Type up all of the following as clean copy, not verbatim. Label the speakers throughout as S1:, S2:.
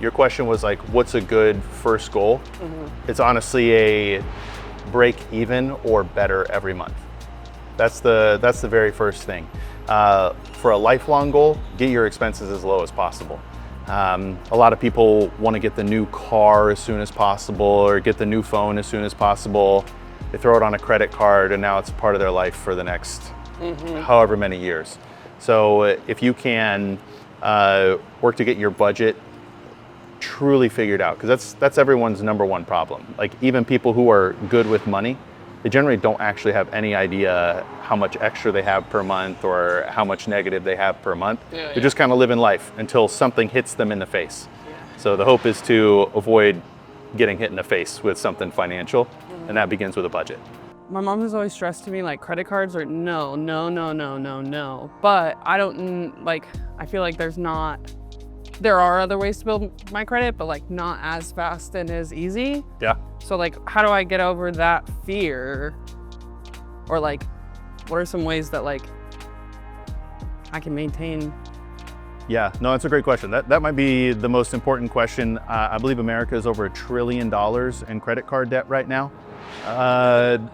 S1: Your question was like, what's a good first goal? It's honestly a break even or better every month. That's the very first thing. For a lifelong goal, get your expenses as low as possible. A lot of people want to get the new car as soon as possible or get the new phone as soon as possible. They throw it on a credit card and now it's part of their life for the next however many years. So if you can work to get your budget truly figured out, because that's everyone's number one problem. Like even people who are good with money, they generally don't actually have any idea how much extra they have per month or how much negative they have per month. They're just kind of living life until something hits them in the face. So the hope is to avoid getting hit in the face with something financial, and that begins with a budget.
S2: My mom has always stressed to me like credit cards are no. But I don't like, I feel like there are other ways to build my credit, but like not as fast and as easy.
S1: Yeah.
S2: So like, how do I get over that fear? Or like, what are some ways that like I can maintain?
S1: Yeah, no, that's a great question. That might be the most important question. I believe America is over $1 trillion in credit card debt right now.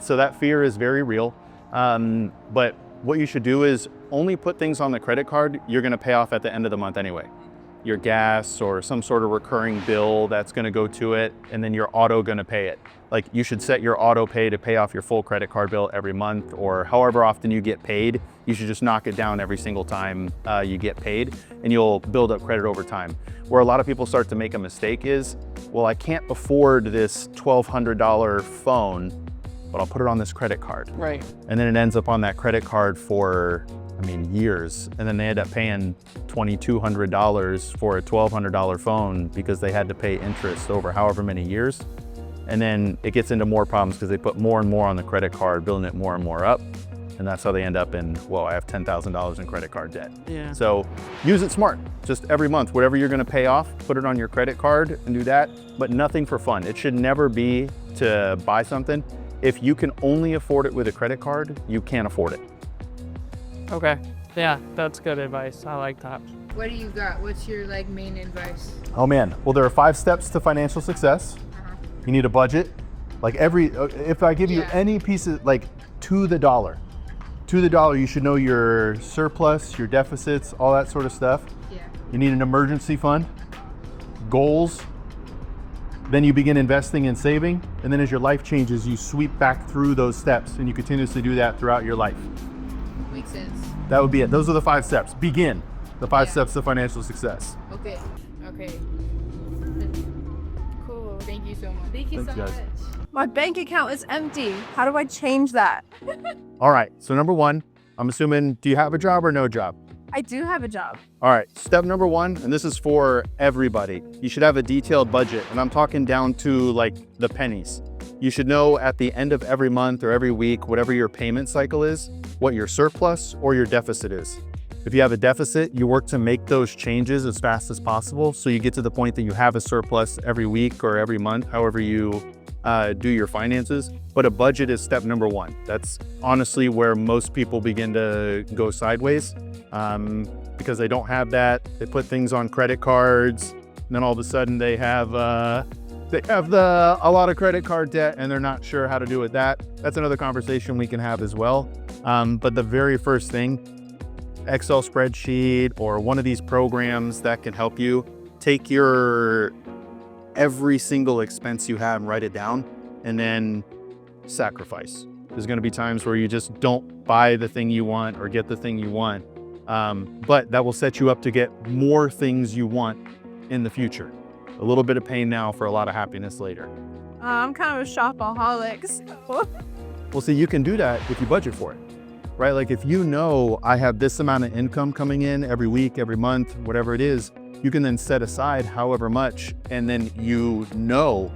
S1: So that fear is very real. But what you should do is only put things on the credit card you're gonna pay off at the end of the month anyway. Your gas or some sort of recurring bill that's gonna go to it, and then your auto gonna pay it. Like you should set your auto pay to pay off your full credit card bill every month, or however often you get paid. You should just knock it down every single time you get paid, and you'll build up credit over time. Where a lot of people start to make a mistake is, well, I can't afford this $1,200 phone, but I'll put it on this credit card.
S2: Right.
S1: And then it ends up on that credit card for, years. And then they end up paying $2,200 for a $1,200 phone because they had to pay interest over however many years. And then it gets into more problems because they put more and more on the credit card, building it more and more up. And that's how they end up in, whoa, I have $10,000 in credit card debt.
S2: Yeah.
S1: So use it smart. Just every month, whatever you're gonna pay off, put it on your credit card and do that, but nothing for fun. It should never be to buy something. If you can only afford it with a credit card, you can't afford it.
S2: Okay. Yeah, that's good advice. I like that.
S3: What do you got? What's your like main advice?
S1: Oh man, well there are 5 steps to financial success. You need a budget. Like if I give you any piece of, like to the dollar, you should know your surplus, your deficits, all that sort of stuff.
S3: Yeah.
S1: You need an emergency fund, goals, then you begin investing and saving, and then as your life changes, you sweep back through those steps and you continuously do that throughout your life.
S3: Makes sense.
S1: That would be it. Those are the 5 steps. Begin the 5 steps to financial success.
S3: Okay. Cool. Thank you so much.
S4: Thank you
S1: Thanks,
S4: so
S1: guys.
S4: much. My bank account is empty. How do I change that?
S1: All right, so number 1, I'm assuming, do you have a job or no job?
S4: I do have a job.
S1: All right, step number 1, and this is for everybody. You should have a detailed budget, and I'm talking down to like the pennies. You should know at the end of every month or every week, whatever your payment cycle is, what your surplus or your deficit is. If you have a deficit, you work to make those changes as fast as possible so you get to the point that you have a surplus every week or every month, however you do your finances. But a budget is step number 1. That's honestly where most people begin to go sideways because they don't have that. They put things on credit cards, and then all of a sudden they have a lot of credit card debt and they're not sure how to do with that. That's another conversation we can have as well. But the very first thing, Excel spreadsheet or one of these programs that can help you take your every single expense you have and write it down, and then sacrifice. There's going to be times where you just don't buy the thing you want or get the thing you want, but that will set you up to get more things you want in the future. A little bit of pain now for a lot of happiness later.
S4: I'm kind of a shopaholic. So.
S1: Well, see, you can do that if you budget for it, right? Like if you know I have this amount of income coming in every week, every month, whatever it is, you can then set aside however much, and then you know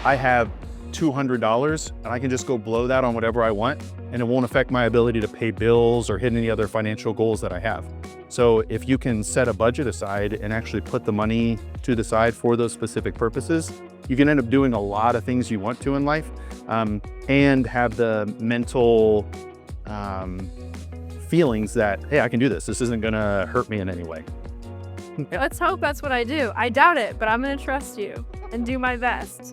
S1: I have $200 and I can just go blow that on whatever I want, and it won't affect my ability to pay bills or hit any other financial goals that I have. So if you can set a budget aside and actually put the money to the side for those specific purposes, you can end up doing a lot of things you want to in life, and have the mental feelings that, hey, I can do this. This isn't gonna hurt me in any way.
S4: Let's hope that's what I do. I doubt it, but I'm gonna trust you and do my best.